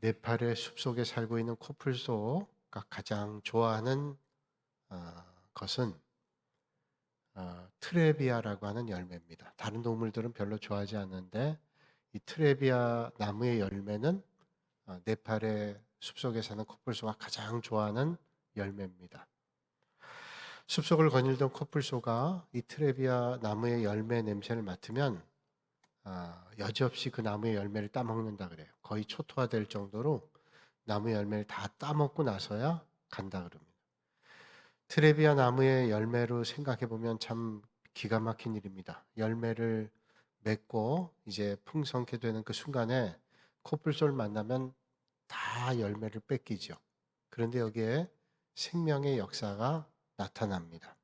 네팔의 숲속에 살고 있는 코뿔소가 가장 좋아하는 것은 트레비아라고 하는 열매입니다. 다른 동물들은 별로 좋아하지 않는데 이 트레비아 나무의 열매는 네팔의 숲속에 사는 코뿔소가 가장 좋아하는 열매입니다. 숲속을 거닐던 코뿔소가 이 트레비아 나무의 열매 냄새를 맡으면 여지없이 그 나무의 열매를 따먹는다 그래요. 거의 초토화될 정도로 나무 열매를 다 따먹고 나서야 간다 그럽니다. 트레비아 나무의 열매로 생각해 보면 참 기가 막힌 일입니다. 열매를 맺고 이제 풍성케 되는 그 순간에 코뿔소를 만나면 다 열매를 뺏기죠. 그런데 여기에 생명의 역사가 나타납니다.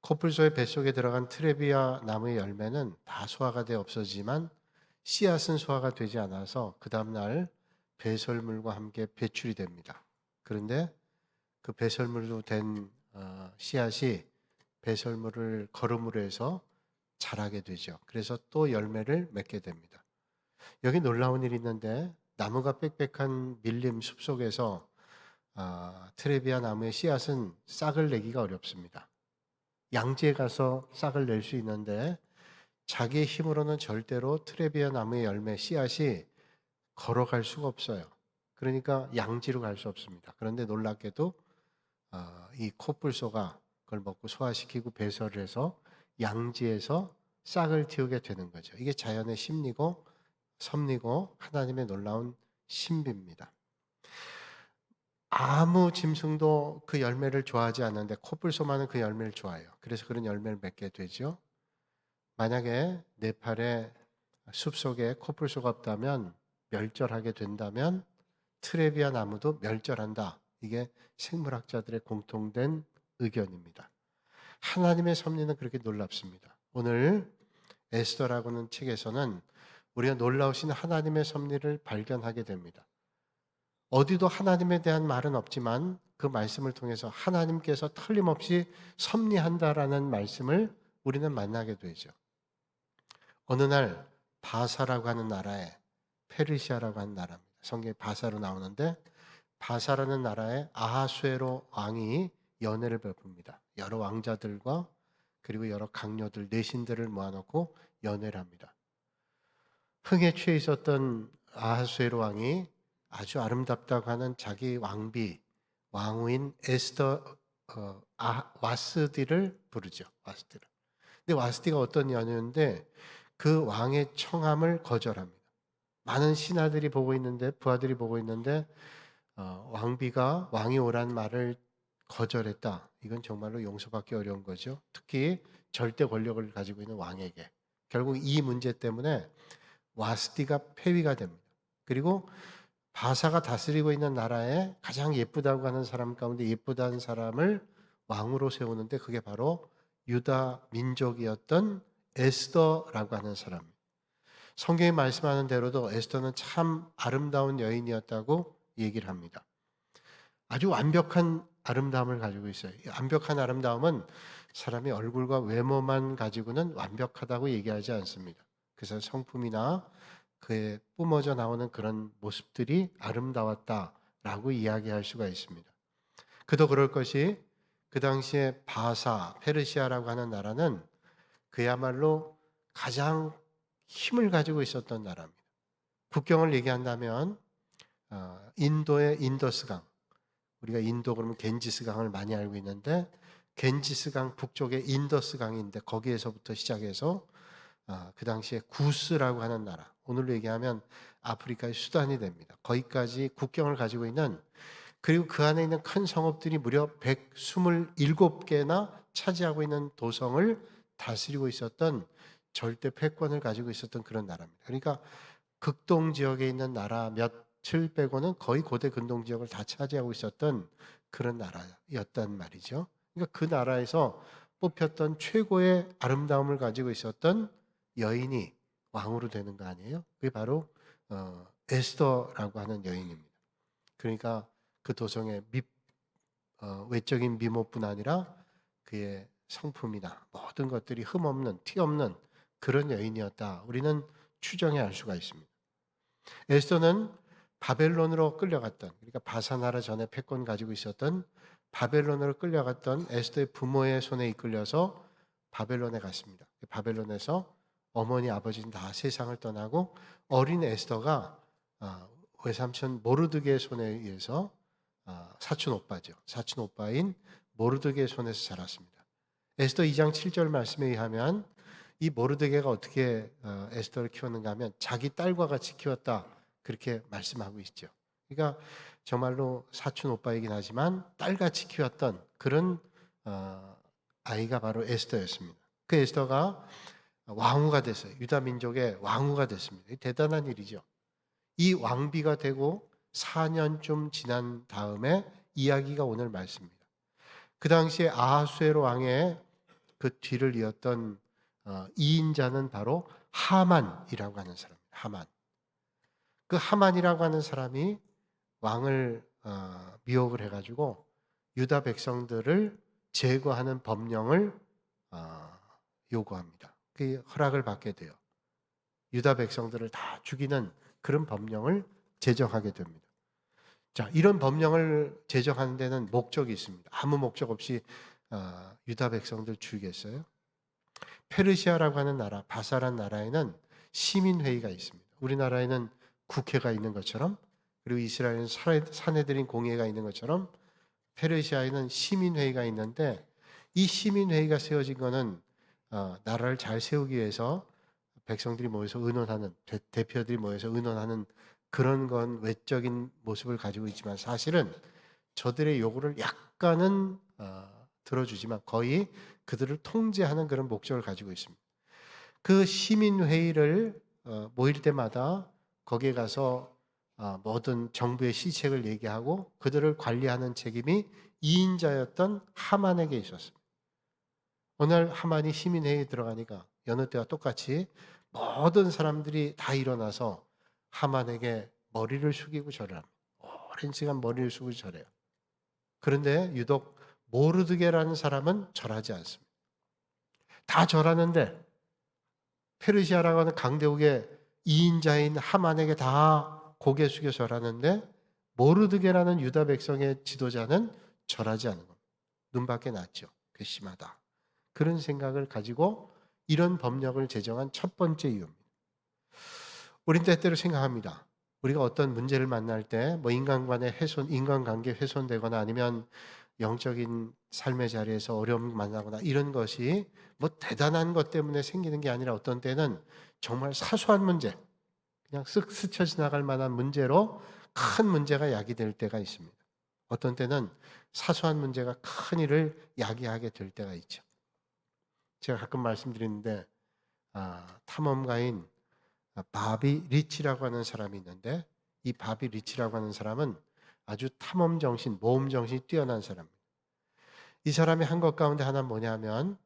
코뿔소의 뱃속에 들어간 트레비아 나무의 열매는 다 소화가 돼 없어지지만 씨앗은 소화가 되지 않아서 그 다음날 배설물과 함께 배출이 됩니다. 그런데 그 배설물로 된 씨앗이 배설물을 거름으로 해서 자라게 되죠. 그래서 또 열매를 맺게 됩니다. 여기 놀라운 일이 있는데 나무가 빽빽한 밀림 숲속에서 트레비아 나무의 씨앗은 싹을 내기가 어렵습니다. 양지에 가서 싹을 낼 수 있는데 자기의 힘으로는 절대로 트레비아 나무의 열매 씨앗이 걸어갈 수가 없어요. 그러니까 양지로 갈 수 없습니다. 그런데 놀랍게도 이 코뿔소가 그걸 먹고 소화시키고 배설을 해서 양지에서 싹을 틔우게 되는 거죠. 이게 자연의 심리고 섭리고 하나님의 놀라운 신비입니다. 아무 짐승도 그 열매를 좋아하지 않는데 코뿔소만은 그 열매를 좋아해요. 그래서 그런 열매를 맺게 되죠. 만약에 네팔의 숲속에 코뿔소가 없다면, 멸절하게 된다면 트레비아 나무도 멸절한다. 이게 생물학자들의 공통된 의견입니다. 하나님의 섭리는 그렇게 놀랍습니다. 오늘 에스더라고 하는 책에서는 우리가 놀라우신 하나님의 섭리를 발견하게 됩니다. 어디도 하나님에 대한 말은 없지만 그 말씀을 통해서 하나님께서 틀림없이 섭리한다라는 말씀을 우리는 만나게 되죠. 어느 날 바사라고 하는 나라에, 페르시아라고 하는 나라입니다. 성경에 바사로 나오는데 바사라는 나라에 아하수에로 왕이 연회를 베풉니다. 여러 왕자들과 그리고 여러 강요들, 내신들을 모아놓고 연회를 합니다. 흥에 취해 있었던 아하수에로 왕이 아주 아름답다고 하는 자기 왕비, 왕후인 에스더 와스디를 부르죠. 와스디를. 근데 와스디가 어떤 연유인데 그 왕의 청함을 거절합니다. 많은 신하들이 보고 있는데, 부하들이 보고 있는데 왕비가 왕이 오란 말을 거절했다. 이건 정말로 용서받기 어려운 거죠. 특히 절대 권력을 가지고 있는 왕에게. 결국 이 문제 때문에 와스디가 폐위가 됩니다. 그리고 바사가 다스리고 있는 나라에 가장 예쁘다고 하는 사람 가운데 예쁘다는 사람을 왕으로 세우는데 그게 바로 유다 민족이었던 에스더라고 하는 사람입니다. 성경이 말씀하는 대로도 에스더는 참 아름다운 여인이었다고 얘기를 합니다. 아주 완벽한 아름다움을 가지고 있어요. 이 완벽한 아름다움은 사람의 얼굴과 외모만 가지고는 완벽하다고 얘기하지 않습니다. 그래서 성품이나 그의 뿜어져 나오는 그런 모습들이 아름다웠다라고 이야기할 수가 있습니다. 그도 그럴 것이 그 당시에 바사, 페르시아라고 하는 나라는 그야말로 가장 힘을 가지고 있었던 나라입니다. 국경을 얘기한다면 인도의 인더스강, 우리가 인도 그러면 겐지스강을 많이 알고 있는데 겐지스강 북쪽에 인더스강인데 거기에서부터 시작해서 그 당시에 구스라고 하는 나라, 오늘로 얘기하면 아프리카의 수단이 됩니다. 거기까지 국경을 가지고 있는, 그리고 그 안에 있는 큰 성읍들이 무려 127개나 차지하고 있는 도성을 다스리고 있었던, 절대 패권을 가지고 있었던 그런 나라입니다. 그러니까 극동 지역에 있는 나라 몇칠 빼고는 거의 고대 근동 지역을 다 차지하고 있었던 그런 나라였단 말이죠. 그러니까 그 나라에서 뽑혔던 최고의 아름다움을 가지고 있었던 여인이 왕으로 되는 거 아니에요? 그게 바로 에스더라고 하는 여인입니다. 그러니까 그 도성의 외적인 미모뿐 아니라 그의 성품이나 모든 것들이 흠없는, 티 없는 그런 여인이었다. 우리는 추정해 알 수가 있습니다. 에스더는 바벨론으로 끌려갔던, 그러니까 바사나라 전에 패권 가지고 있었던 바벨론으로 끌려갔던 에스더의 부모의 손에 이끌려서 바벨론에 갔습니다. 바벨론에서 어머니 아버지는 다 세상을 떠나고 어린 에스더가 외삼촌 모르드게의 손에 의해서 사촌 오빠죠. 사촌 오빠인 모르드게의 손에서 자랐습니다. 에스더 2장 7절 말씀에 의하면 이 모르드게가 어떻게 에스더를 키웠는가 하면 자기 딸과 같이 키웠다, 그렇게 말씀하고 있죠. 그러니까 정말로 사촌 오빠이긴 하지만 딸같이 키웠던 그런 아이가 바로 에스더였습니다. 그 에스더가 왕후가 됐어요. 유다 민족의 왕후가 됐습니다. 대단한 일이죠. 이 왕비가 되고 4년쯤 지난 다음에 이야기가 오늘 말씀입니다. 그 당시에 아하수에로 왕의 그 뒤를 이었던 2인자는 바로 하만이라고 하는 사람입니다. 하만. 그 하만이라고 하는 사람이 왕을 미혹을 해가지고 유다 백성들을 제거하는 법령을 요구합니다. 그 허락을 받게 돼요. 유다 백성들을 다 죽이는 그런 법령을 제정하게 됩니다. 자, 이런 법령을 제정하는 데는 목적이 있습니다. 아무 목적 없이 유다 백성들 죽이겠어요? 페르시아라고 하는 나라, 바사란 나라에는 시민회의가 있습니다. 우리나라에는 국회가 있는 것처럼, 그리고 이스라엘은 사내들인 공회가 있는 것처럼 페르시아에는 시민회의가 있는데, 이 시민회의가 세워진 것은 나라를 잘 세우기 위해서 백성들이 모여서 의논하는, 대표들이 모여서 의논하는 그런 건 외적인 모습을 가지고 있지만 사실은 저들의 요구를 약간은 들어주지만 거의 그들을 통제하는 그런 목적을 가지고 있습니다. 그 시민회의를 모일 때마다 거기에 가서 모든 정부의 시책을 얘기하고 그들을 관리하는 책임이 2인자였던 하만에게 있었습니다. 어느 날 하만이 시민회의에 들어가니까 여느 때와 똑같이 모든 사람들이 다 일어나서 하만에게 머리를 숙이고 절을 합니다. 오랜 시간 머리를 숙이고 절해요. 그런데 유독 모르드게라는 사람은 절하지 않습니다. 다 절하는데 페르시아라고 하는 강대국의 2인자인 하만에게 다 고개 숙여 절하는데 모르드게라는 유다 백성의 지도자는 절하지 않는 겁니다. 눈밖에 났죠. 괘씸하다. 그런 생각을 가지고 이런 법령을 제정한 첫 번째 이유입니다. 우린 때때로 생각합니다. 우리가 어떤 문제를 만날 때 뭐 인간관계 훼손되거나 아니면 영적인 삶의 자리에서 어려움을 만나거나 이런 것이 뭐 대단한 것 때문에 생기는 게 아니라 어떤 때는 정말 사소한 문제, 그냥 쓱 스쳐 지나갈 만한 문제로 큰 문제가 야기될 때가 있습니다. 어떤 때는 사소한 문제가 큰 일을 야기하게 될 때가 있죠. 제가 가끔 말씀드리는데 탐험가인 바비 리치라고 하는 사람이 있는데, 이 바비 리치라고 하는 사람은 아주 탐험 정신, 모험 정신이 뛰어난 사람입니다. 이 사람이 한 것 가운데 하나는 뭐냐면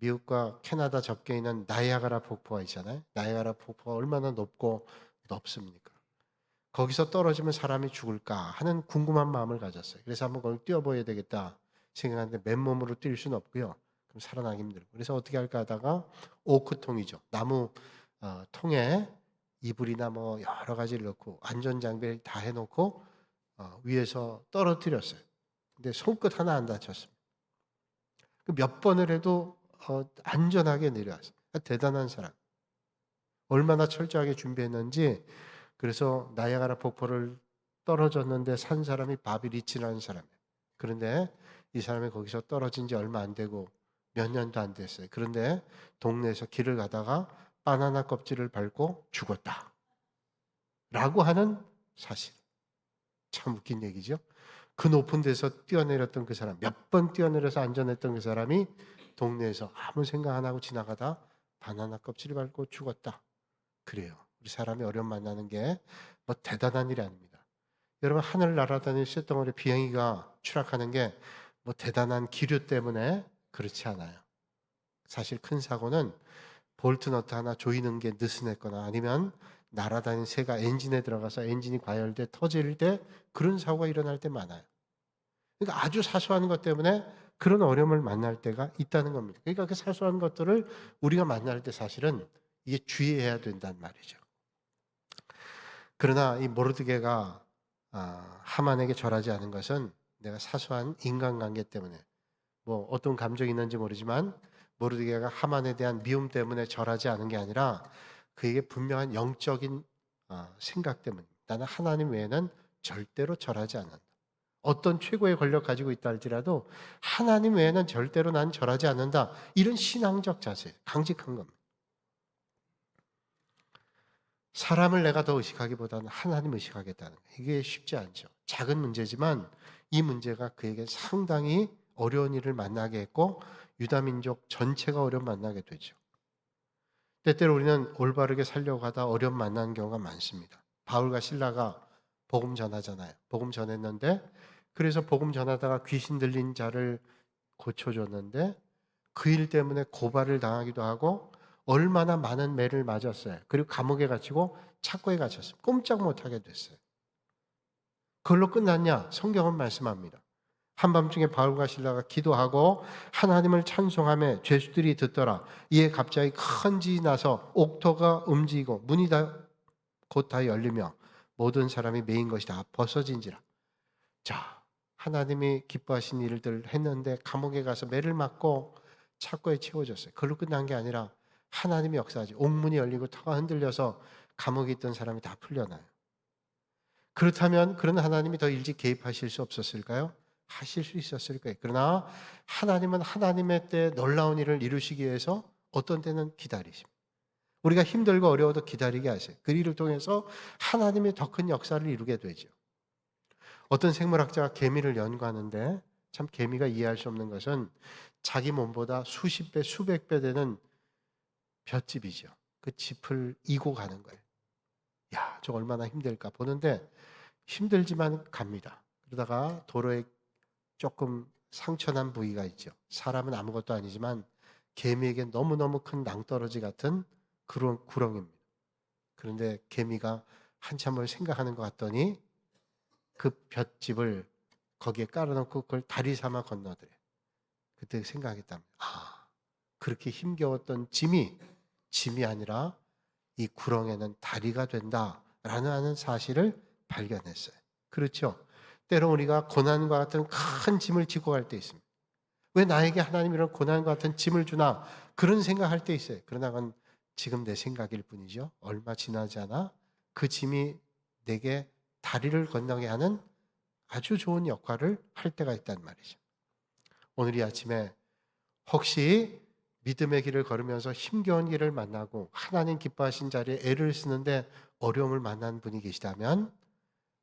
미국과 캐나다 접경에 있는 나이아가라 폭포가 있잖아요. 나이아가라 폭포가 얼마나 높고 높습니까? 거기서 떨어지면 사람이 죽을까 하는 궁금한 마음을 가졌어요. 그래서 한번 거기 뛰어보아야 되겠다 생각하는데 맨몸으로 뛸 수는 없고요. 그럼 살아나기 힘들고. 그래서 어떻게 할까 하다가 오크통이죠. 나무 통에 이불이나 뭐 여러 가지를 넣고 안전장비를 다 해놓고 위에서 떨어뜨렸어요. 근데 손끝 하나 안 다쳤습니다. 몇 번을 해도 안전하게 내려왔어요. 대단한 사람. 얼마나 철저하게 준비했는지. 그래서 나이아가라 폭포를 떨어졌는데 산 사람이 바비 리치라는 사람이에요. 그런데 이 사람이 거기서 떨어진 지 얼마 안 되고 몇 년도 안 됐어요. 그런데 동네에서 길을 가다가 바나나 껍질을 밟고 죽었다 라고 하는 사실. 참 웃긴 얘기죠. 그 높은 데서 뛰어내렸던 그 사람, 몇 번 뛰어내려서 안전했던 그 사람이 동네에서 아무 생각 안 하고 지나가다 바나나 껍질을 밟고 죽었다. 그래요. 우리 사람이 어려움 만나는 게 뭐 대단한 일이 아닙니다. 여러분, 하늘 날아다니는 쇳덩어리 비행기가 추락하는 게 뭐 대단한 기류 때문에 그렇지 않아요. 사실 큰 사고는 볼트 너트 하나 조이는 게 느슨했거나 아니면 날아다니는 새가 엔진에 들어가서 엔진이 과열돼 터질 때 그런 사고가 일어날 때 많아요. 그러니까 아주 사소한 것 때문에 그런 어려움을 만날 때가 있다는 겁니다. 그러니까 그 사소한 것들을 우리가 만날 때 사실은 이게 주의해야 된다는 말이죠. 그러나 이 모르드게가 하만에게 절하지 않은 것은 내가 사소한 인간관계 때문에, 뭐 어떤 감정이 있는지 모르지만 모르드게가 하만에 대한 미움 때문에 절하지 않은 게 아니라 그에게 분명한 영적인 생각 때문에, 나는 하나님 외에는 절대로 절하지 않는다. 어떤 최고의 권력 가지고 있다 할지라도 하나님 외에는 절대로 난 절하지 않는다. 이런 신앙적 자세, 강직한 겁니다. 사람을 내가 더 의식하기보다는 하나님 의식하겠다는 거예요. 이게 쉽지 않죠. 작은 문제지만 이 문제가 그에게 상당히 어려운 일을 만나게 했고 유다민족 전체가 어려움 만나게 되죠. 때때로 우리는 올바르게 살려고 하다 어려움 만나는 경우가 많습니다. 바울과 실라가 복음 전하잖아요. 복음 전했는데, 그래서 복음 전하다가 귀신 들린 자를 고쳐줬는데 그 일 때문에 고발을 당하기도 하고 얼마나 많은 매를 맞았어요. 그리고 감옥에 갇히고 착고에 갇혔어요. 꼼짝 못하게 됐어요. 그걸로 끝났냐? 성경은 말씀합니다. 한밤중에 바울과 실라가 기도하고 하나님을 찬송하며 죄수들이 듣더라. 이에 갑자기 큰 지이 나서 옥토가 움직이고 문이 곧 다 열리며 모든 사람이 메인 것이 다 벗어진지라. 자, 하나님이 기뻐하신 일들 했는데 감옥에 가서 매를 맞고 착고에 채워졌어요. 그걸로 끝난 게 아니라 하나님이 역사하지. 옥문이 열리고 터가 흔들려서 감옥에 있던 사람이 다 풀려나요. 그렇다면 그런 하나님이 더 일찍 개입하실 수 없었을까요? 하실 수 있었을 거예요. 그러나 하나님은 하나님의 때 놀라운 일을 이루시기 위해서 어떤 때는 기다리십니다. 우리가 힘들고 어려워도 기다리게 하세요. 그 일을 통해서 하나님의 더 큰 역사를 이루게 되죠. 어떤 생물학자가 개미를 연구하는데 참 개미가 이해할 수 없는 것은 자기 몸보다 수십 배, 수백 배 되는 볏짚이죠. 그 짚을 이고 가는 거예요. 야, 저 얼마나 힘들까 보는데 힘들지만 갑니다. 그러다가 도로에 조금 상처난 부위가 있죠. 사람은 아무것도 아니지만 개미에겐 너무너무 큰 낭떠러지 같은 그런 구렁입니다. 그런데 개미가 한참을 생각하는 것 같더니 그 볏짚을 거기에 깔아놓고 그걸 다리 삼아 건너더래. 그때 생각했답니다. 그렇게 힘겨웠던 짐이 아니라 이 구렁에는 다리가 된다라는 사실을 발견했어요. 그렇죠? 때로 우리가 고난과 같은 큰 짐을 지고 갈 때 있습니다. 왜 나에게 하나님 이런 고난과 같은 짐을 주나 그런 생각할 때 있어요. 그러나 그건 지금 내 생각일 뿐이죠. 얼마 지나지 않아 그 짐이 내게 다리를 건너게 하는 아주 좋은 역할을 할 때가 있단 말이죠. 오늘 이 아침에 혹시 믿음의 길을 걸으면서 힘겨운 길을 만나고 하나님 기뻐하신 자리에 애를 쓰는데 어려움을 만난 분이 계시다면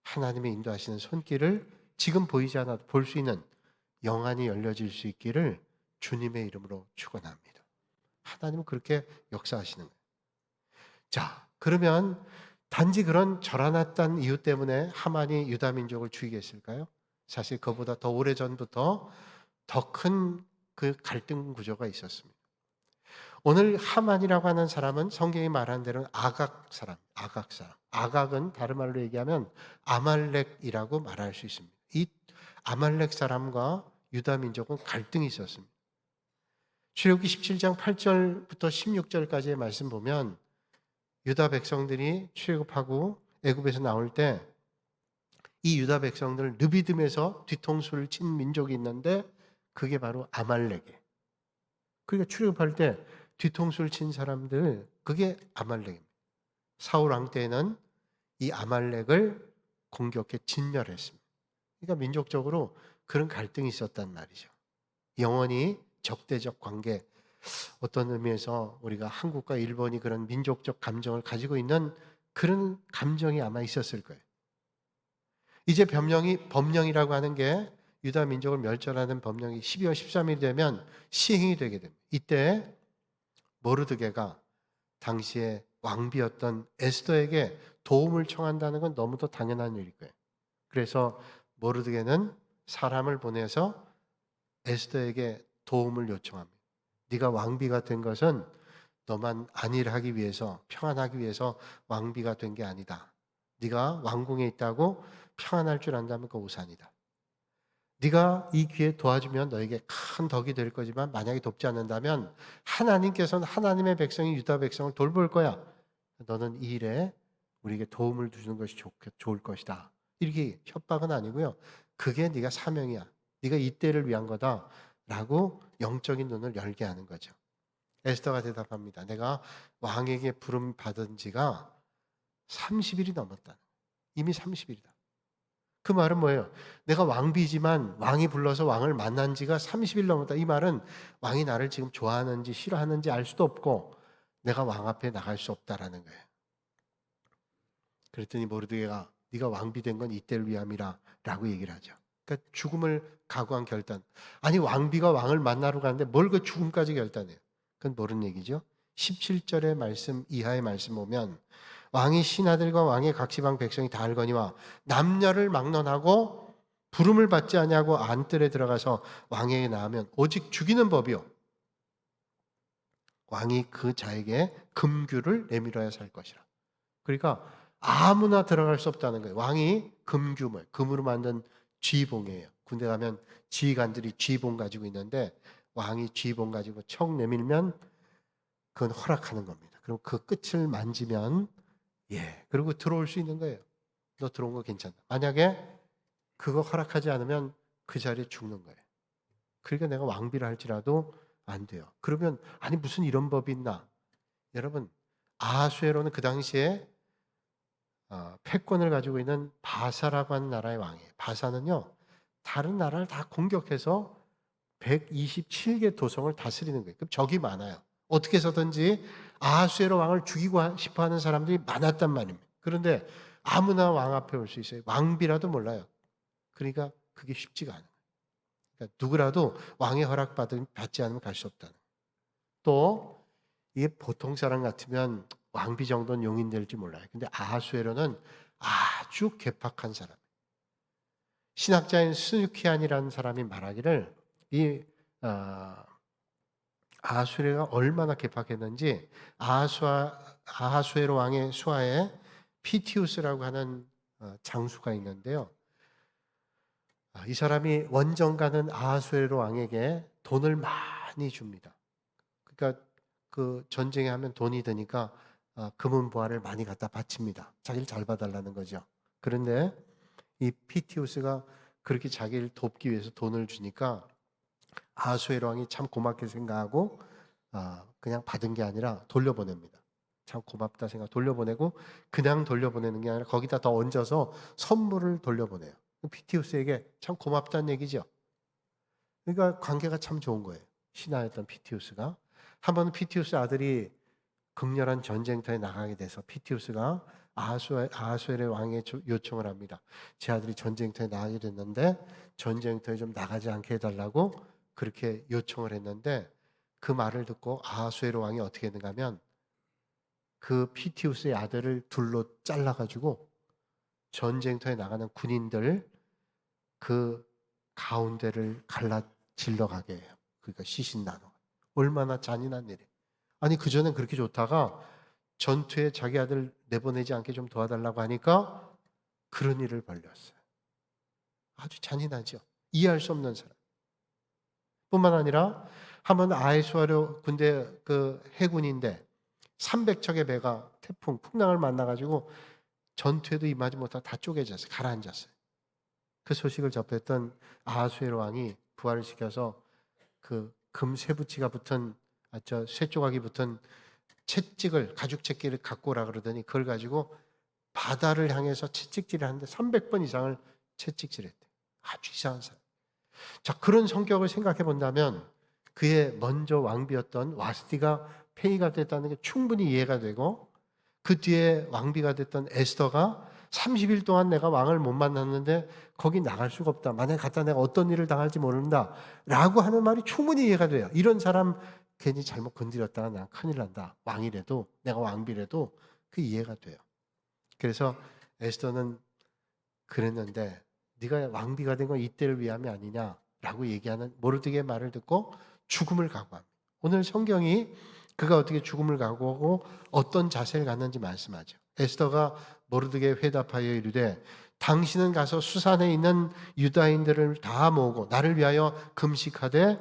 하나님의 인도하시는 손길을 지금 보이지 않아도 볼 수 있는 영안이 열려질 수 있기를 주님의 이름으로 축원합니다. 하나님은 그렇게 역사하시는 거예요. 자, 그러면 단지 그런 절하났던 이유 때문에 하만이 유다 민족을 죽이게 했을까요? 사실 그보다 더 오래전부터 더 큰 그 갈등 구조가 있었습니다. 오늘 하만이라고 하는 사람은 성경이 말하는 대로 아각 사람. 아각은 다른 말로 얘기하면 아말렉이라고 말할 수 있습니다. 이 아말렉 사람과 유다 민족은 갈등이 있었습니다. 출애굽기 17장 8절부터 16절까지의 말씀 보면 유다 백성들이 출애굽하고 애굽에서 나올 때 이 유다 백성들 르비딤에서 뒤통수를 친 민족이 있는데 그게 바로 아말렉이에요. 그러니까 출애굽할 때 뒤통수를 친 사람들 그게 아말렉입니다. 사울 왕 때에는 이 아말렉을 공격해 진멸했습니다. 그러니까 민족적으로 그런 갈등이 있었단 말이죠. 영원히 적대적 관계, 어떤 의미에서 우리가 한국과 일본이 그런 민족적 감정을 가지고 있는 그런 감정이 아마 있었을 거예요. 이제 법령이라고 하는 게 유다 민족을 멸절하는 법령이 12월 13일 되면 시행이 되게 됩니다. 이때 모르드게가 당시에 왕비였던 에스더에게 도움을 청한다는 건 너무도 당연한 일일 거예요. 그래서 모르드게는 사람을 보내서 에스더에게 도움을 요청합니다. 네가 왕비가 된 것은 너만 안일하기 위해서, 평안하기 위해서 왕비가 된 게 아니다. 네가 왕궁에 있다고 평안할 줄 안다면 그 오산이다. 네가 이 기회에 도와주면 너에게 큰 덕이 될 거지만 만약에 돕지 않는다면 하나님께서는 하나님의 백성이 유다 백성을 돌볼 거야. 너는 이 일에 우리에게 도움을 주는 것이 좋을 것이다. 이렇게 협박은 아니고요. 그게 네가 사명이야. 네가 이때를 위한 거다라고 영적인 눈을 열게 하는 거죠. 에스더가 대답합니다. 내가 왕에게 부름 받은 지가 30일이 넘었다. 이미 30일이다. 그 말은 뭐예요? 내가 왕비지만 왕이 불러서 왕을 만난 지가 30일 넘었다. 이 말은 왕이 나를 지금 좋아하는지 싫어하는지 알 수도 없고 내가 왕 앞에 나갈 수 없다라는 거예요. 그랬더니 모르드게가 네가 왕비 된 건 이때를 위함이라 라고 얘기를 하죠. 그러니까 죽음을 각오한 결단. 아니 왕비가 왕을 만나러 가는데 뭘 그 죽음까지 결단해요. 그건 모르는 얘기죠. 17절의 말씀 이하의 말씀 보면 왕이 신하들과 왕의 각 지방 백성이 다 알거니와 남녀를 막론하고 부름을 받지 아니하고 안뜰에 들어가서 왕에게 나오면 오직 죽이는 법이요. 왕이 그 자에게 금규를 내밀어야 살 것이라. 그러니까 아무나 들어갈 수 없다는 거예요. 왕이 금규물, 금으로 만든 쥐봉이에요. 군대 가면 지휘관들이 쥐봉 가지고 있는데 왕이 쥐봉 가지고 청 내밀면 그건 허락하는 겁니다. 그럼 그 끝을 만지면 그리고 들어올 수 있는 거예요. 너 들어온 거 괜찮다. 만약에 그거 허락하지 않으면 그 자리에 죽는 거예요. 그러니까 내가 왕비를 할지라도 안 돼요. 그러면 아니 무슨 이런 법이 있나? 여러분 아하수에로는 그 당시에 패권을 가지고 있는 바사라고 하는 나라의 왕이에요. 바사는요 다른 나라를 다 공격해서 127개 도성을 다스리는 거예요. 그럼 적이 많아요. 어떻게 해서든지 아하수에로 왕을 죽이고 싶어하는 사람들이 많았단 말입니다. 그런데 아무나 왕 앞에 올 수 있어요. 왕비라도 몰라요. 그러니까 그게 쉽지가 않아요. 그러니까 누구라도 왕의 받지 않으면 갈 수 없다는. 또 이게 보통 사람 같으면 왕비 정도는 용인될지 몰라요. 근데 아하수에로는 아주 괴팍한 사람. 신학자인 스누키안이라는 사람이 말하기를 이 아하수에로가 얼마나 괴팍했는지 아하수에로 왕의 수하에 피티우스라고 하는 장수가 있는데요. 이 사람이 원정가는 아하수에로 왕에게 돈을 많이 줍니다. 그러니까 그 전쟁에 하면 돈이 드니까 금은 보화를 많이 갖다 바칩니다. 자기를 잘 봐달라는 거죠. 그런데 이 피티우스가 그렇게 자기를 돕기 위해서 돈을 주니까 아하수에로 왕이 참 고맙게 생각하고 그냥 받은 게 아니라 돌려보냅니다. 참 고맙다 생각 돌려보내고 그냥 돌려보내는 게 아니라 거기다 더 얹어서 선물을 돌려보내요. 피티우스에게 참 고맙다는 얘기죠. 그러니까 관계가 참 좋은 거예요. 신하였던 피티우스가. 한 번은 피티우스 아들이 극렬한 전쟁터에 나가게 돼서 피티우스가 아하수에르 왕의 요청을 합니다. 제 아들이 전쟁터에 나가게 됐는데 전쟁터에 좀 나가지 않게 해달라고 그렇게 요청을 했는데 그 말을 듣고 아하수에르 왕이 어떻게 했는가 하면 그 피티우스의 아들을 둘로 잘라가지고 전쟁터에 나가는 군인들 그 가운데를 갈라 질러 가게 해요. 그러니까 시신나눠. 얼마나 잔인한 일이에요. 아니 그전엔 그렇게 좋다가 전투에 자기 아들 내보내지 않게 좀 도와달라고 하니까 그런 일을 벌였어요. 아주 잔인하죠. 이해할 수 없는 사람. 뿐만 아니라 한번 아하수에로 군대 그 해군인데 300척의 배가 태풍 풍랑을 만나가지고 전투에도 임하지 못하고 다 쪼개졌어요. 가라앉았어요. 그 소식을 접했던 아하수에로 왕이 부활을 시켜서 그 금 쇠붙이가 붙은 저 쇠조각이 붙은 채찍을 가죽 채찍을 갖고 오라 그러더니 그걸 가지고 바다를 향해서 채찍질을 하는데 300번 이상을 채찍질했대. 아주 이상한 사람. 자 그런 성격을 생각해 본다면 그의 먼저 왕비였던 와스티가 폐위가 됐다는 게 충분히 이해가 되고 그 뒤에 왕비가 됐던 에스더가 30일 동안 내가 왕을 못 만났는데 거기 나갈 수가 없다. 만약에 갔다 내가 어떤 일을 당할지 모른다. 라고 하는 말이 충분히 이해가 돼요. 이런 사람 괜히 잘못 건드렸다가 난 큰일 난다. 왕이라도 내가 왕비라도 그 이해가 돼요. 그래서 에스더는 그랬는데 네가 왕비가 된 건 이때를 위함이 아니냐라고 얘기하는 모르드게의 말을 듣고 죽음을 각오합니다. 오늘 성경이 그가 어떻게 죽음을 각오하고 어떤 자세를 갖는지 말씀하죠. 에스더가 모르드게에 회답하여 이르되 당신은 가서 수산에 있는 유다인들을 다 모으고 나를 위하여 금식하되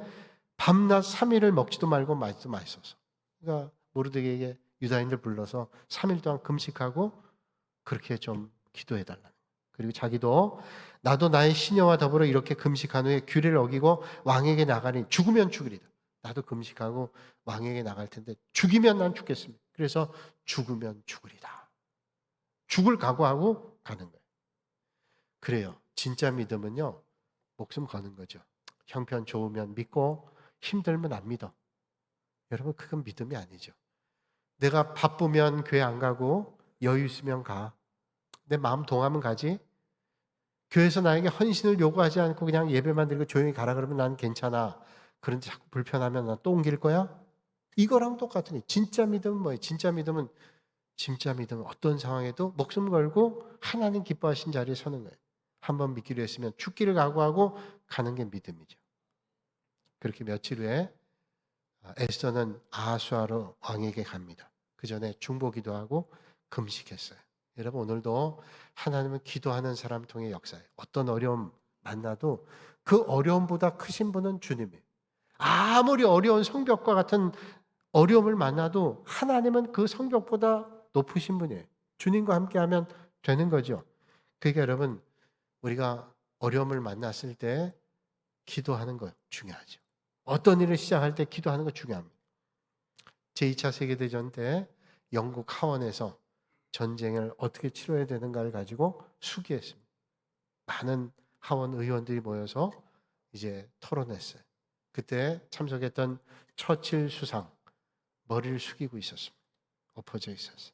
밤낮 3일을 먹지도 말고 마시도 마시소서. 그러니까 모르드게에게 유다인들 불러서 3일 동안 금식하고 그렇게 좀 기도해 달라는 거예요. 그리고 자기도 나도 나의 시녀와 더불어 이렇게 금식한 후에 규례를 어기고 왕에게 나가니 죽으면 죽으리다. 나도 금식하고 왕에게 나갈 텐데 죽이면 난 죽겠습니다. 그래서 죽으면 죽으리다. 죽을 각오하고 가는 거예요. 그래요. 진짜 믿음은요, 목숨 거는 거죠. 형편 좋으면 믿고 힘들면 안 믿어. 여러분, 그건 믿음이 아니죠. 내가 바쁘면 교회 안 가고 여유 있으면 가. 내 마음 동하면 가지. 교회에서 나에게 헌신을 요구하지 않고 그냥 예배만 드리고 조용히 가라 그러면 난 괜찮아. 그런데 자꾸 불편하면 난 또 옮길 거야? 이거랑 똑같으니 진짜 믿음은 뭐예요? 진짜 믿음은 어떤 상황에도 목숨 걸고 하나님 기뻐하신 자리에 서는 거예요. 한번 믿기로 했으면 죽기를 각오하고 가는 게 믿음이죠. 그렇게 며칠 후에 에스더는 아하수아로 왕에게 갑니다. 그 전에 중보기도 하고 금식했어요. 여러분, 오늘도 하나님은 기도하는 사람 통해 역사해요. 어떤 어려움 만나도 그 어려움보다 크신 분은 주님이에요. 아무리 어려운 성벽과 같은 어려움을 만나도 하나님은 그 성벽보다 높으신 분이에요. 주님과 함께하면 되는 거죠. 그러니까 여러분, 우리가 어려움을 만났을 때 기도하는 거 중요하죠. 어떤 일을 시작할 때 기도하는 거 중요합니다. 제2차 세계대전 때 영국 하원에서 전쟁을 어떻게 치러야 되는가를 가지고 수기했습니다. 많은 하원 의원들이 모여서 이제 토론했어요. 그때 참석했던 처칠 수상 머리를 숙이고 있었습니다. 엎어져 있었어요.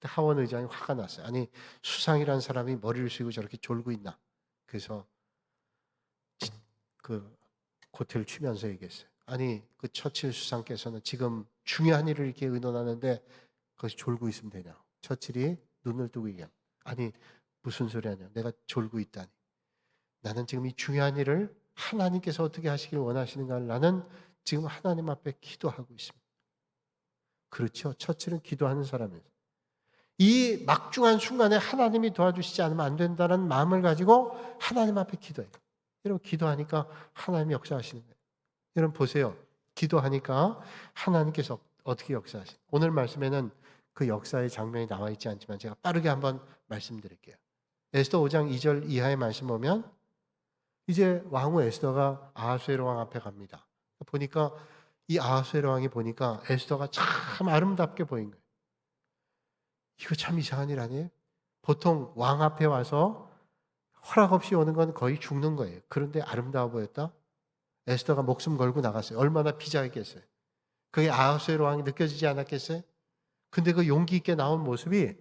하원 의장이 화가 났어요. 아니, 수상이란 사람이 머리를 숙이고 저렇게 졸고 있나. 그래서 그 고태를 치면서 얘기했어요. 아니, 그 처칠 수상께서는 지금 중요한 일을 이렇게 의논하는데 거기서 졸고 있으면 되냐. 처칠이 눈을 뜨고 얘기합니다. 아니, 무슨 소리 하냐. 내가 졸고 있다니. 나는 지금 이 중요한 일을 하나님께서 어떻게 하시길 원하시는가를 나는 지금 하나님 앞에 기도하고 있습니다. 그렇죠. 처칠은 기도하는 사람이에요. 이 막중한 순간에 하나님이 도와주시지 않으면 안 된다는 마음을 가지고 하나님 앞에 기도해요. 여러분, 기도하니까 하나님이 역사하시는 거예요. 여러분 보세요. 기도하니까 하나님께서 어떻게 역사하시는, 오늘 말씀에는 그 역사의 장면이 나와 있지 않지만 제가 빠르게 한번 말씀드릴게요. 에스더 5장 2절 이하의 말씀 보면 이제 왕후 에스더가 아하수에로 왕 앞에 갑니다. 보니까 이 아하수에로 왕이 보니까 에스더가 참 아름답게 보인 거예요. 이거 참 이상한 일 아니에요? 보통 왕 앞에 와서 허락 없이 오는 건 거의 죽는 거예요. 그런데 아름다워 보였다? 에스더가 목숨 걸고 나갔어요. 얼마나 비자했겠어요. 그게 아하수에로 왕이 느껴지지 않았겠어요? 근데 그 용기 있게 나온 모습이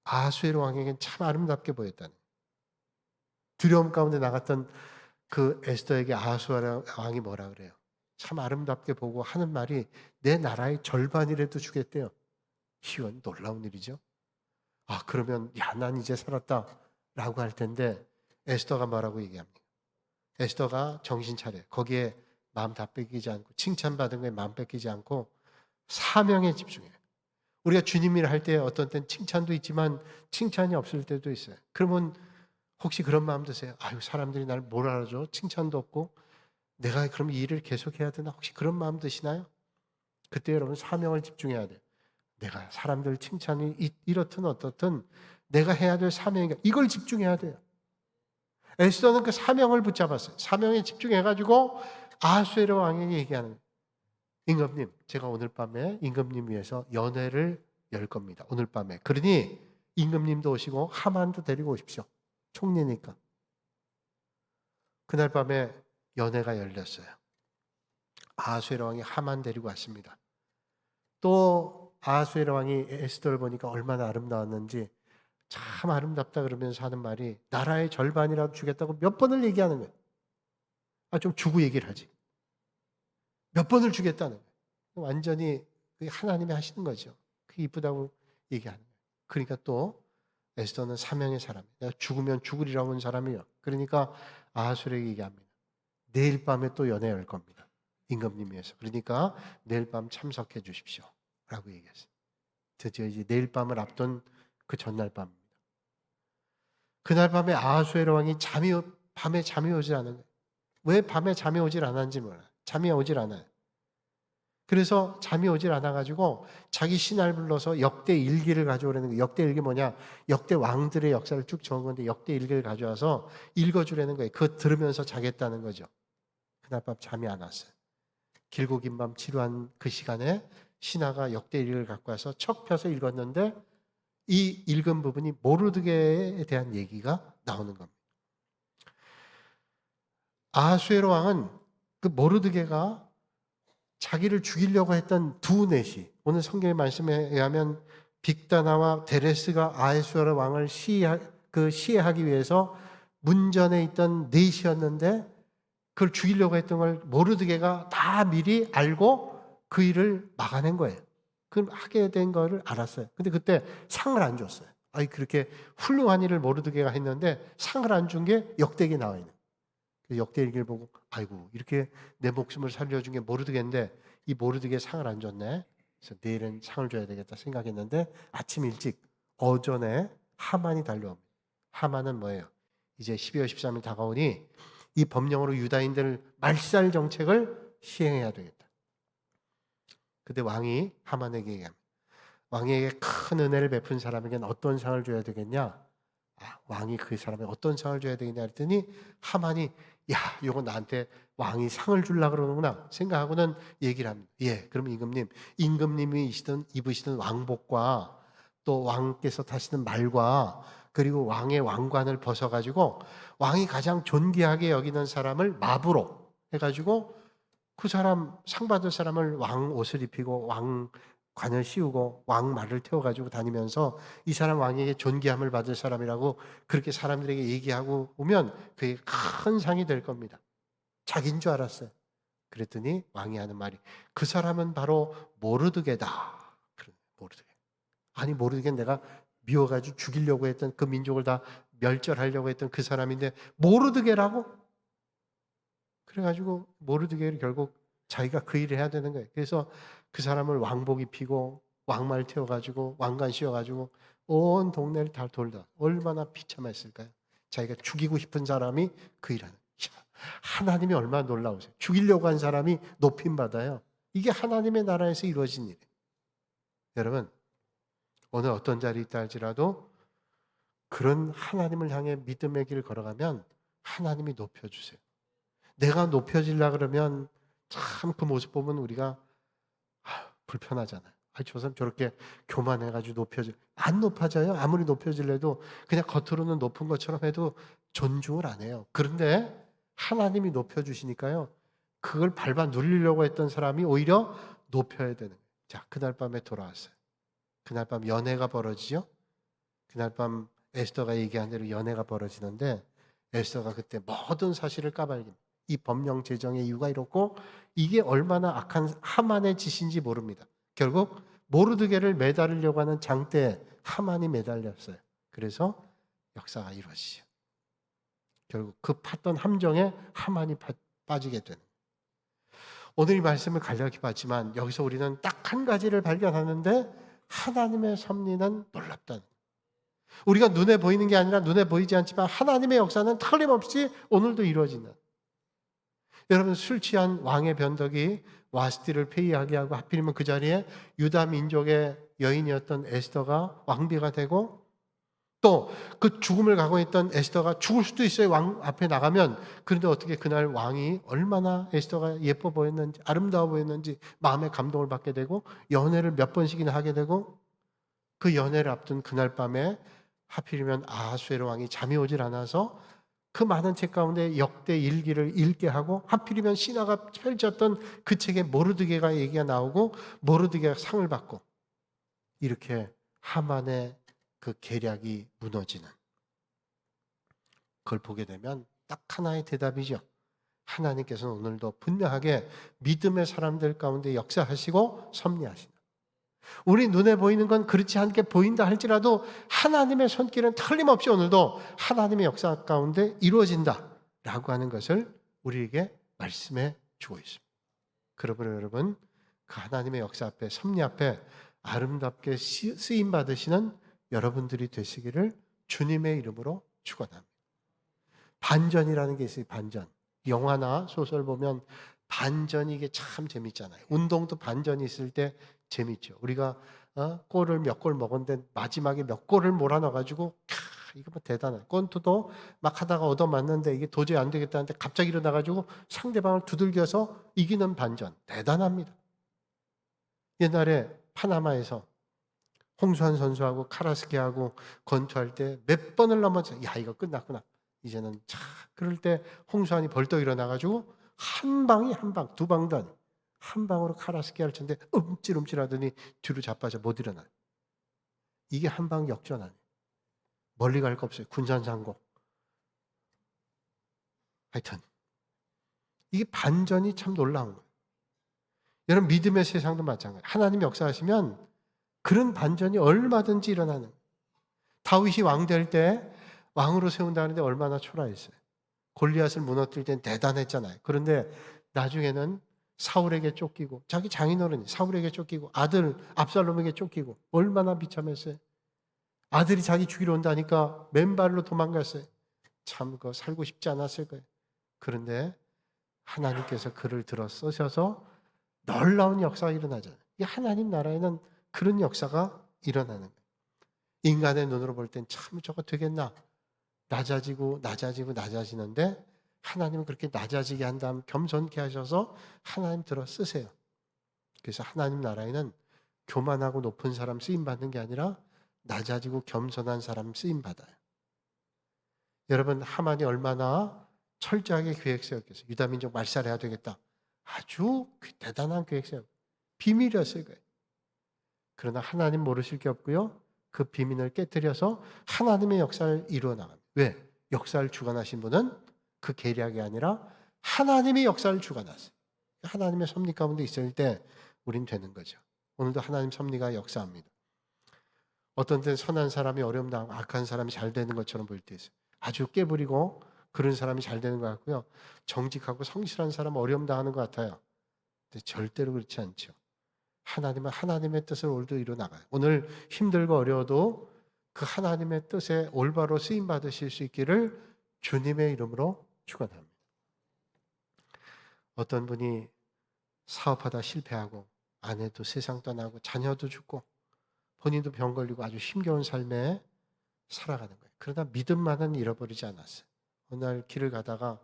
아하수에로 왕에겐 참 아름답게 보였다는 거예요. 두려움 가운데 나갔던 그 에스더에게 아하수에로 왕이 뭐라 그래요? 참 아름답게 보고 하는 말이 내 나라의 절반이라도 주겠대요. 이건 놀라운 일이죠. 아, 그러면 야, 난 이제 살았다 라고 할 텐데 에스더가 뭐라고 얘기합니까? 에스더가 정신 차려. 거기에 마음 다 뺏기지 않고 칭찬받은 거에 마음 뺏기지 않고 사명에 집중해요. 우리가 주님 일을 할 때 어떤 때는 칭찬도 있지만 칭찬이 없을 때도 있어요. 그러면 혹시 그런 마음 드세요? 아유, 사람들이 날 뭘 알아줘? 칭찬도 없고 내가 그럼 이 일을 계속해야 되나? 혹시 그런 마음 드시나요? 그때 여러분 사명을 집중해야 돼요. 내가 사람들 칭찬이 이렇든 어떻든 내가 해야 될 사명이니까 이걸 집중해야 돼요. 에스더는 그 사명을 붙잡았어요. 사명에 집중해가지고 아하수에로 왕에게 얘기하는 거예요. 임금님, 제가 오늘 밤에 임금님 위해서 연회를 열 겁니다. 오늘 밤에. 그러니 임금님도 오시고 하만도 데리고 오십시오. 총리니까. 그날 밤에 연회가 열렸어요. 아하수에로 왕이 하만 데리고 왔습니다. 또 아하수에로 왕이 에스더를 보니까 얼마나 아름다웠는지 참 아름답다 그러면서 하는 말이 나라의 절반이라도 주겠다고 몇 번을 얘기하는 거예요. 아, 좀 주고 얘기를 하지. 몇 번을 주겠다는 거예요. 완전히 하나님이 하시는 거죠. 그게 이쁘다고 얘기하는 거예요. 그러니까 또 에스더는 사명의 사람이에요. 내가 죽으면 죽으리라고 한 사람이에요. 그러니까 아하수에게 얘기합니다. 내일 밤에 또 연회 열 겁니다. 임금님 위해서. 그러니까 내일 밤 참석해 주십시오. 라고 얘기했어요. 드디어 이제 내일 밤을 앞둔 그 전날 밤입니다. 그날 밤에 아하수에로 왕이 밤에 잠이 오질 않은 거예요. 왜 밤에 잠이 오질 않았는지 몰라요. 잠이 오질 않아요. 그래서 잠이 오질 않아가지고 자기 신하를 불러서 역대 일기를 가져오라는 거예요. 역대 일기 뭐냐? 역대 왕들의 역사를 쭉 적은 건데 역대 일기를 가져와서 읽어주라는 거예요. 그거 들으면서 자겠다는 거죠. 그날 밤 잠이 안 왔어요. 길고 긴 밤 지루한 그 시간에 신하가 역대 일기를 갖고 와서 척 펴서 읽었는데 이 읽은 부분이 모르드게에 대한 얘기가 나오는 겁니다. 아하수에로 왕은 그 모르드게가 자기를 죽이려고 했던 두 넷이, 오늘 성경의 말씀에 의하면 빅다나와 데레스가 아하수에로 왕을 시해하기 위해서 문전에 있던 넷이었는데 그걸 죽이려고 했던 걸 모르드게가 다 미리 알고 그 일을 막아낸 거예요. 그럼 하게 된 거를 알았어요. 근데 그때 상을 안 줬어요. 아니, 그렇게 훌륭한 일을 모르드게가 했는데 상을 안 준 게 역대기에 나와 있는. 역대일기를 보고 아이고, 이렇게 내 목숨을 살려준 게 모르드게인데 이 모르드게 상을 안 줬네. 그래서 내일은 상을 줘야 되겠다 생각했는데 아침 일찍 어전에 하만이 달려옵니다. 하만은 뭐예요? 이제 12월 13일 다가오니 이 법령으로 유다인들 말살 정책을 시행해야 되겠다. 그때 왕이 하만에게 얘기합니다. 왕에게 큰 은혜를 베푼 사람에게는 어떤 상을 줘야 되겠냐? 왕이 그 사람에게 어떤 상을 줘야 되겠냐 했더니 하만이 야, 이거 나한테 왕이 상을 주려고 그러는구나 생각하고는 얘기를 합니다. 예, 그럼 임금님이 입으시던 왕복과 또 왕께서 타시는 말과 그리고 왕의 왕관을 벗어가지고 왕이 가장 존귀하게 여기는 사람을 마부로 해가지고 그 사람, 상 받을 사람을 왕 옷을 입히고 왕관을 씌우고 왕말을 태워가지고 다니면서 이 사람 왕에게 존귀함을 받을 사람이라고 그렇게 사람들에게 얘기하고 오면 그게 큰 상이 될 겁니다. 자기인 줄 알았어요. 그랬더니 왕이 하는 말이 그 사람은 바로 모르드게다. 모르드게. 아니, 모르드게 내가 미워가지고 죽이려고 했던 그 민족을 다 멸절하려고 했던 그 사람인데 모르드게라고? 그래가지고 모르드게를 결국 자기가 그 일을 해야 되는 거예요. 그래서 그 사람을 왕복 입히고 왕말 태워가지고 왕관 씌워가지고 온 동네를 다 돌다. 얼마나 비참했을까요? 자기가 죽이고 싶은 사람이 그 일하는. 하나님이 얼마나 놀라우세요. 죽이려고 한 사람이 높임받아요. 이게 하나님의 나라에서 이루어진 일이에요. 여러분, 오늘 어떤 자리에 있다 할지라도 그런 하나님을 향해 믿음의 길을 걸어가면 하나님이 높여주세요. 내가 높여지려 그러면 참 그 모습 보면 우리가 불편하잖아요. 저 사람 저렇게 교만해가지고 안 높아져요. 아무리 높여질래도 그냥 겉으로는 높은 것처럼 해도 존중을 안 해요. 그런데 하나님이 높여주시니까요, 그걸 밟아 누리려고 했던 사람이 오히려 높여야 되는 거예요. 자, 그날 밤에 돌아왔어요. 그날 밤 연애가 벌어지죠. 그날 밤 에스더가 얘기한 대로 연애가 벌어지는데 에스더가 그때 모든 사실을 까발립니다. 이 법령 제정의 이유가 이렇고 이게 얼마나 악한 하만의 짓인지 모릅니다. 결국 모르드게를 매달으려고 하는 장대에 하만이 매달렸어요. 그래서 역사가 이루어지죠. 결국 그 팠던 함정에 하만이 빠지게 되는. 오늘 이 말씀을 간략히 봤지만 여기서 우리는 딱 한 가지를 발견하는데 하나님의 섭리는 놀랍다는. 우리가 눈에 보이는 게 아니라 눈에 보이지 않지만 하나님의 역사는 틀림없이 오늘도 이루어진다. 여러분, 술 취한 왕의 변덕이 와스티를 폐위하게 하고 하필이면 그 자리에 유다 민족의 여인이었던 에스더가 왕비가 되고 또 그 죽음을 각오했던 에스더가 죽을 수도 있어요. 왕 앞에 나가면. 그런데 어떻게 그날 왕이 얼마나 에스더가 예뻐 보였는지 아름다워 보였는지 마음의 감동을 받게 되고 연애를 몇 번씩이나 하게 되고 그 연애를 앞둔 그날 밤에 하필이면 아하수에로 왕이 잠이 오질 않아서 그 많은 책 가운데 역대 일기를 읽게 하고 하필이면 신하가 펼쳤던 그 책에 모르드게가 얘기가 나오고 모르드게가 상을 받고 이렇게 하만의 그 계략이 무너지는 그걸 보게 되면 딱 하나의 대답이죠. 하나님께서는 오늘도 분명하게 믿음의 사람들 가운데 역사하시고 섭리하신다. 우리 눈에 보이는 건 그렇지 않게 보인다 할지라도 하나님의 손길은 틀림없이 오늘도 하나님의 역사 가운데 이루어진다라고 하는 것을 우리에게 말씀해 주고 있습니다. 그러므로 여러분, 그 하나님의 역사 앞에 섭리 앞에 아름답게 쓰임 받으시는 여러분들이 되시기를 주님의 이름으로 축원합니다. 반전이라는 게 있어요. 반전. 영화나 소설 보면 반전이 이게 참 재밌잖아요. 운동도 반전이 있을 때 재밌죠. 우리가 골을 몇 골 먹었는데 마지막에 몇 골을 몰아넣어가지고 이거 뭐 대단해. 권투도 막 하다가 얻어맞는데 이게 도저히 안 되겠다는데 갑자기 일어나가지고 상대방을 두들겨서 이기는 반전 대단합니다. 옛날에 파나마에서 홍수환 선수하고 카라스케하고 권투할 때 몇 번을 넘어져. 야 이거 끝났구나. 이제는 차 그럴 때 홍수환이 벌떡 일어나가지고 한 방이 한 방, 두 방도 아니고 한 방으로 카라스케를 쳤는데 움찔움찔하더니 뒤로 자빠져 못 일어나. 이게 한 방 역전 아니에요. 멀리 갈 거 없어요. 군산상고. 하여튼 이게 반전이 참 놀라운 거예요. 여러분 믿음의 세상도 마찬가지예요. 하나님이 역사하시면 그런 반전이 얼마든지 일어나는 거예요. 다윗이 왕 될 때 왕으로 세운다는데 얼마나 초라했어요. 골리앗을 무너뜨릴 땐 대단했잖아요. 그런데 나중에는 사울에게 쫓기고 자기 장인어른이 사울에게 쫓기고 아들 압살롬에게 쫓기고 얼마나 비참했어요. 아들이 자기 죽이러 온다니까 맨발로 도망갔어요. 참 그거 살고 싶지 않았을 거예요. 그런데 하나님께서 그를 들어 쓰셔서 놀라운 역사가 일어나잖아요. 이 하나님 나라에는 그런 역사가 일어나는 거예요. 인간의 눈으로 볼 땐 참 저거 되겠나? 낮아지는데 하나님은 그렇게 낮아지게 한 다음 겸손케 하셔서 하나님 들어 쓰세요. 그래서 하나님 나라에는 교만하고 높은 사람 쓰임 받는 게 아니라 낮아지고 겸손한 사람 쓰임 받아요. 여러분 하만이 얼마나 철저하게 계획 세웠겠어요. 유다민족 말살해야 되겠다. 아주 대단한 계획 세웠어요. 비밀이었을 거예요. 그러나 하나님 모르실 게 없고요. 그 비밀을 깨뜨려서 하나님의 역사를 이루어 나갑니다. 왜? 역사를 주관하신 분은 그 계략이 아니라 하나님의 역사를 주관하세요. 하나님의 섭리 가운데 있을 때 우린 되는 거죠. 오늘도 하나님 섭리가 역사합니다. 어떤 때는 선한 사람이 어려움 당하고 악한 사람이 잘 되는 것처럼 보일 때 있어요. 아주 깨부리고 그런 사람이 잘 되는 것 같고요. 정직하고 성실한 사람은 어려움 당하는 것 같아요. 근데 절대로 그렇지 않죠. 하나님은 하나님의 뜻을 오늘도 이루어나가요. 오늘 힘들고 어려워도 그 하나님의 뜻에 올바로 쓰임 받으실 수 있기를 주님의 이름으로 축원합니다. 어떤 분이 사업하다 실패하고 아내도 세상 떠나고 자녀도 죽고 본인도 병 걸리고 아주 힘겨운 삶에 살아가는 거예요. 그러나 믿음만은 잃어버리지 않았어요. 어느 날 길을 가다가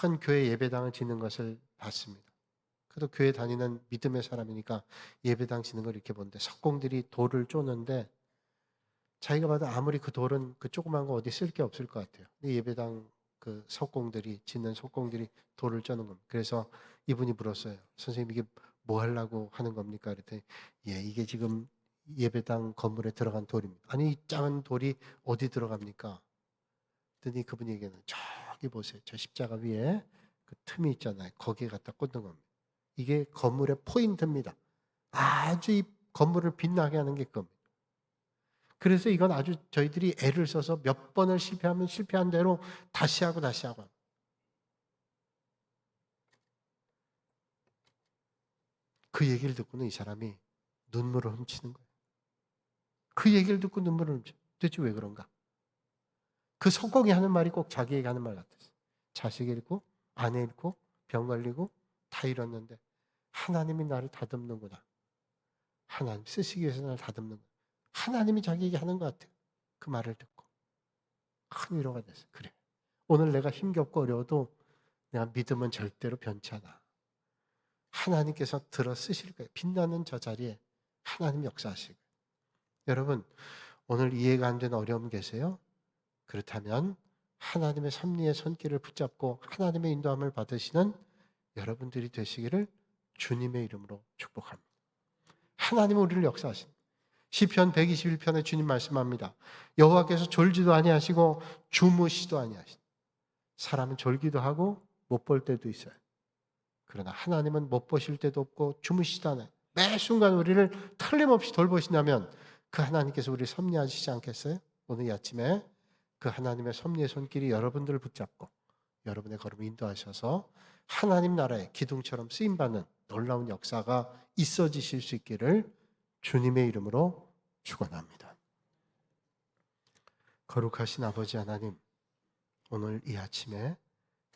큰 교회 예배당을 짓는 것을 봤습니다. 그래도 교회 다니는 믿음의 사람이니까 예배당 짓는 걸 이렇게 보는데 석공들이 돌을 쪼는데 자기가 봐도 아무리 그 돌은 그 조그만 거 어디 쓸 게 없을 것 같아요. 근데 예배당 그 석공들이 짓는 석공들이 돌을 쪼는 겁니다. 그래서 이분이 물었어요. 선생님 이게 뭐 하려고 하는 겁니까? 그랬더니 예, 이게 지금 예배당 건물에 들어간 돌입니다. 아니 이 작은 돌이 어디 들어갑니까? 그랬더니 그분이 얘기하는 저기 보세요. 저 십자가 위에 그 틈이 있잖아요. 거기에 갖다 꽂는 겁니다. 이게 건물의 포인트입니다. 아주 이 건물을 빛나게 하는 게 겁니다. 그래서 이건 아주 저희들이 애를 써서 몇 번을 실패하면 실패한 대로 다시 하고 다시 하고. 그 얘기를 듣고는 이 사람이 눈물을 훔치는 거예요. 그 얘기를 듣고 눈물을 훔쳐. 도대체 왜 그런가? 그 석공이 하는 말이 꼭 자기에게 하는 말 같았어요. 자식 잃고 아내 잃고 병 걸리고 다 잃었는데 하나님이 나를 다듬는구나. 하나님 쓰시기 위해서 나를 다듬는구나. 하나님이 자기에게 하는 것 같아요. 그 말을 듣고 큰 위로가 됐어요. 그래. 오늘 내가 힘겹고 어려워도 내가 믿음은 절대로 변치 않아. 하나님께서 들어 쓰실 거예요. 빛나는 저 자리에 하나님 역사하실 거예요. 여러분 오늘 이해가 안 되는 어려움 계세요? 그렇다면 하나님의 섭리의 손길을 붙잡고 하나님의 인도함을 받으시는 여러분들이 되시기를 주님의 이름으로 축복합니다. 하나님은 우리를 역사하십니다. 시편 121편에 주님 말씀합니다. 여호와께서 졸지도 아니하시고 주무시도 아니하시다. 사람은 졸기도 하고 못 볼 때도 있어요. 그러나 하나님은 못 보실 때도 없고 주무시지도 않아요. 매 순간 우리를 틀림없이 돌보신다면 그 하나님께서 우리를 섭리하시지 않겠어요? 오늘 이 아침에 그 하나님의 섭리의 손길이 여러분들을 붙잡고 여러분의 걸음을 인도하셔서 하나님 나라의 기둥처럼 쓰임받는 놀라운 역사가 있어지실 수 있기를 주님의 이름으로 축원합니다. 거룩하신 아버지 하나님, 오늘 이 아침에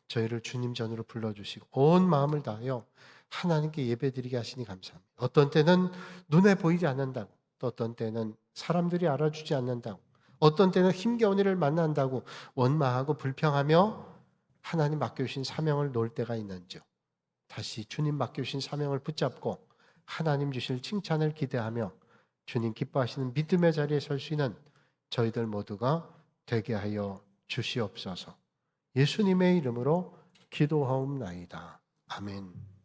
저희를 주님 전으로 불러주시고 온 마음을 다하여 하나님께 예배드리게 하시니 감사합니다. 어떤 때는 눈에 보이지 않는다고, 또 어떤 때는 사람들이 알아주지 않는다고, 어떤 때는 힘겨운 일을 만난다고 원망하고 불평하며 하나님 맡겨주신 사명을 놓을 때가 있는지요. 다시 주님 맡겨주신 사명을 붙잡고 하나님 주실 칭찬을 기대하며 주님 기뻐하시는 믿음의 자리에 설 수 있는 저희들 모두가 되게 하여 주시옵소서. 예수님의 이름으로 기도하옵나이다. 아멘.